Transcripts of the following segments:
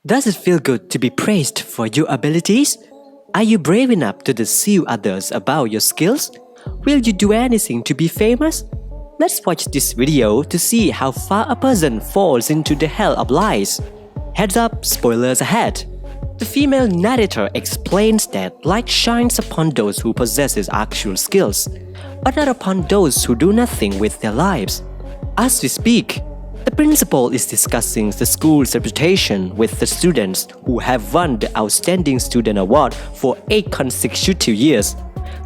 Does it feel good to be praised for your abilities? Are you brave enough to deceive others about your skills? Will you do anything to be famous? Let's watch this video to see how far a person falls into the hell of lies. Heads up, spoilers ahead. The female narrator explains that light shines upon those who possess actual skills, but not upon those who do nothing with their lives. As we speak, the principal is discussing the school's reputation with the students who have won the Outstanding Student Award for 8 consecutive years.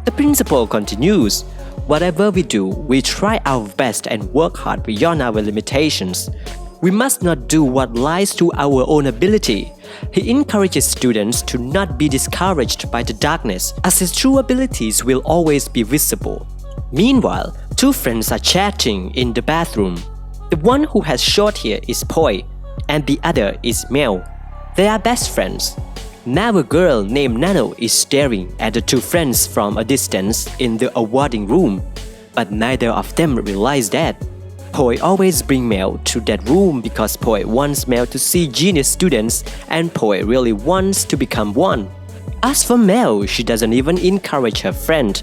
The principal continues, "Whatever we do, we try our best and work hard beyond our limitations. We must not do what lies to our own ability." He encourages students to not be discouraged by the darkness, as his true abilities will always be visible. Meanwhile, two friends are chatting in the bathroom. The one who has short hair is Poi, and the other is Mel. They are best friends. Now a girl named Nano is staring at the two friends from a distance in the awarding room, but neither of them realize that. Poi always brings Mel to that room because Poi wants Mel to see genius students and Poi really wants to become one. As for Mel, she doesn't even encourage her friend,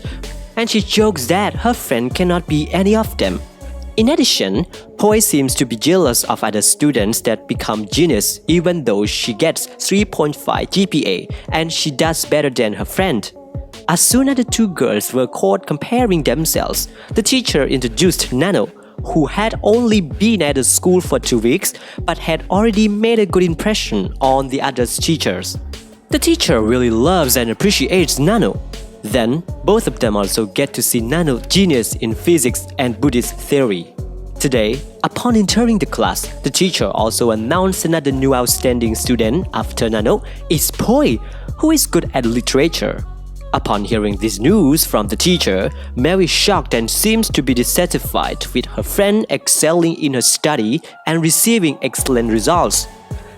and she jokes that her friend cannot be any of them. In addition, Poi seems to be jealous of other students that become genius even though she gets 3.5 GPA and she does better than her friend. As soon as the two girls were caught comparing themselves, the teacher introduced Nano, who had only been at the school for 2 weeks but had already made a good impression on the other teachers. The teacher really loves and appreciates Nano. Then, both of them also get to see Nano's genius in physics and Buddhist theory. Today, upon entering the class, the teacher also announced another new outstanding student after Nano is Poi, who is good at literature. Upon hearing this news from the teacher, Mel is shocked and seems to be dissatisfied with her friend excelling in her study and receiving excellent results.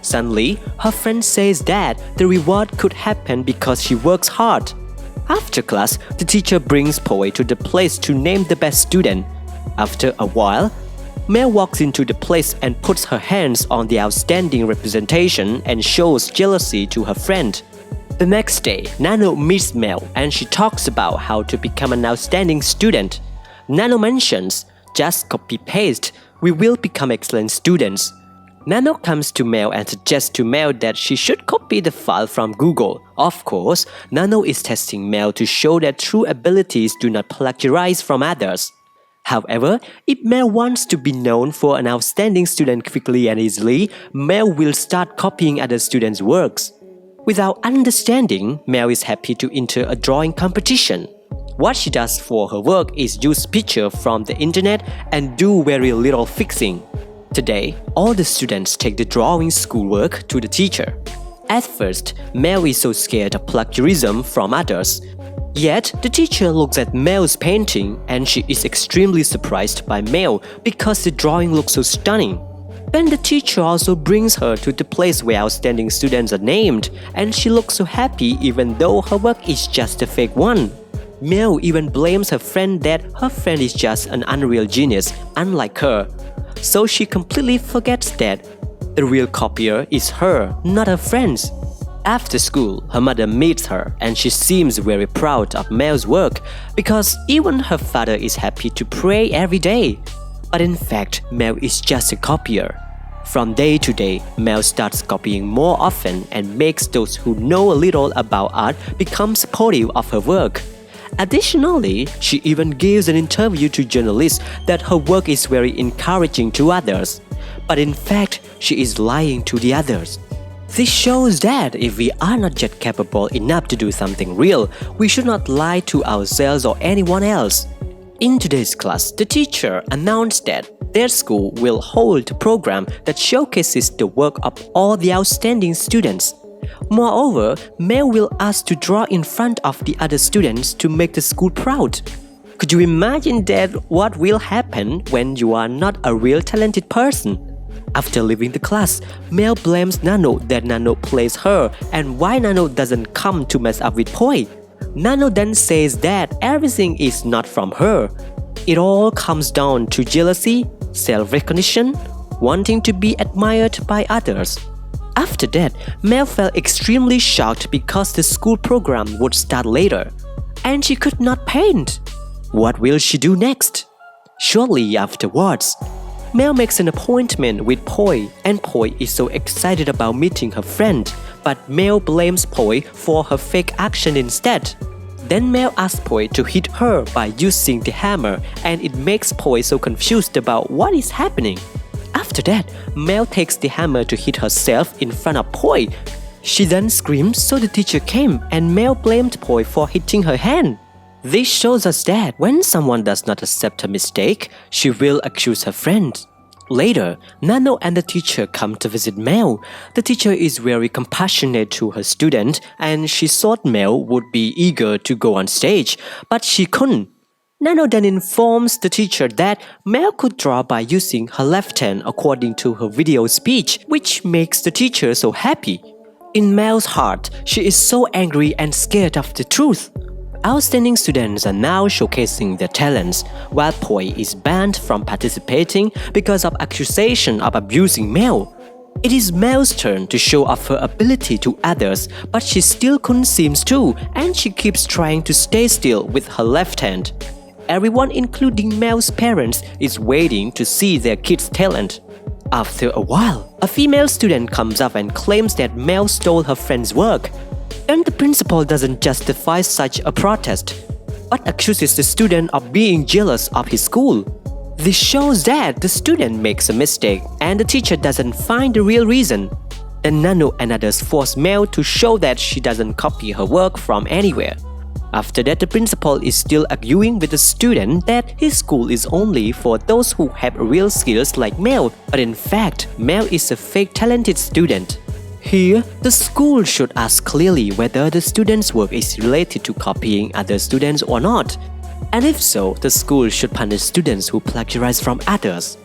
Suddenly, her friend says that the reward could happen because she works hard. After class, the teacher brings Poi to the place to name the best student. After a while, Mel walks into the place and puts her hands on the outstanding representation and shows jealousy to her friend. The next day, Nano meets Mel and she talks about how to become an outstanding student. Nano mentions, "Just copy-paste, we will become excellent students." Nano comes to Mel and suggests to Mel that she should copy the file from Google. Of course, Nano is testing Mel to show that true abilities do not plagiarize from others. However, if Mel wants to be known for an outstanding student quickly and easily, Mel will start copying other students' works. Without understanding, Mel is happy to enter a drawing competition. What she does for her work is use pictures from the internet and do very little fixing. Today, all the students take the drawing schoolwork to the teacher. At first, Mel is so scared of plagiarism from others. Yet, the teacher looks at Mel's painting and she is extremely surprised by Mel because the drawing looks so stunning. Then the teacher also brings her to the place where outstanding students are named and she looks so happy even though her work is just a fake one. Mel even blames her friend that her friend is just an unreal genius, unlike her. So she completely forgets that the real copier is her, not her friends. After school, her mother meets her and she seems very proud of Mel's work because even her father is happy to pray every day. But in fact, Mel is just a copier. From day to day, Mel starts copying more often and makes those who know a little about art become supportive of her work. Additionally, she even gives an interview to journalists that her work is very encouraging to others. But in fact, she is lying to the others. This shows that if we are not yet capable enough to do something real, we should not lie to ourselves or anyone else. In today's class, the teacher announced that their school will hold a program that showcases the work of all the outstanding students. Moreover, Mel will ask to draw in front of the other students to make the school proud. Could you imagine that what will happen when you are not a real talented person? After leaving the class, Mel blames Nano that Nano plays her and why Nano doesn't come to mess up with Poi. Nano then says that everything is not from her. It all comes down to jealousy, self-recognition, wanting to be admired by others. After that, Mel felt extremely shocked because the school program would start later, and she could not paint. What will she do next? Shortly afterwards, Mel makes an appointment with Poi, and Poi is so excited about meeting her friend, but Mel blames Poi for her fake action instead. Then Mel asks Poi to hit her by using the hammer, and it makes Poi so confused about what is happening. After that, Mel takes the hammer to hit herself in front of Poi. She then screams, so the teacher came, and Mel blamed Poi for hitting her hand. This shows us that when someone does not accept her mistake, she will accuse her friend. Later, Nano and the teacher come to visit Mel. The teacher is very compassionate to her student, and she thought Mel would be eager to go on stage, but she couldn't. Nano then informs the teacher that Mel could draw by using her left hand according to her video speech, which makes the teacher so happy. In Mel's heart, she is so angry and scared of the truth. Outstanding students are now showcasing their talents, while Poi is banned from participating because of accusation of abusing Mel. It is Mel's turn to show off her ability to others, but she still couldn't seem to, and she keeps trying to stay still with her left hand. Everyone, including Mel's parents, is waiting to see their kid's talent. After a while, a female student comes up and claims that Mel stole her friend's work. And the principal doesn't justify such a protest, but accuses the student of being jealous of his school. This shows that the student makes a mistake and the teacher doesn't find the real reason. Then Nano and others force Mel to show that she doesn't copy her work from anywhere. After that, the principal is still arguing with the student that his school is only for those who have real skills like Mel, but in fact, Mel is a fake talented student. Here, the school should ask clearly whether the student's work is related to copying other students or not. And if so, the school should punish students who plagiarize from others.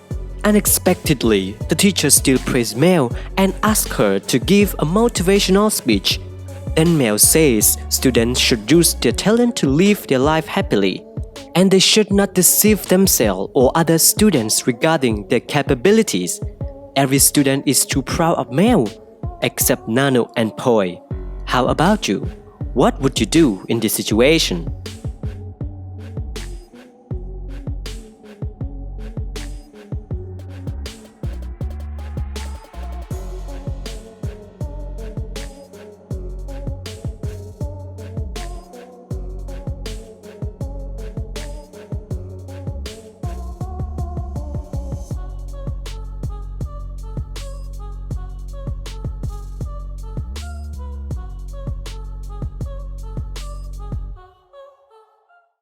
Unexpectedly, the teacher still praised Mel and asked her to give a motivational speech. Then Mel says students should use their talent to live their life happily, and they should not deceive themselves or other students regarding their capabilities. Every student is too proud of Mel, except Nano and Poi. How about you? What would you do in this situation?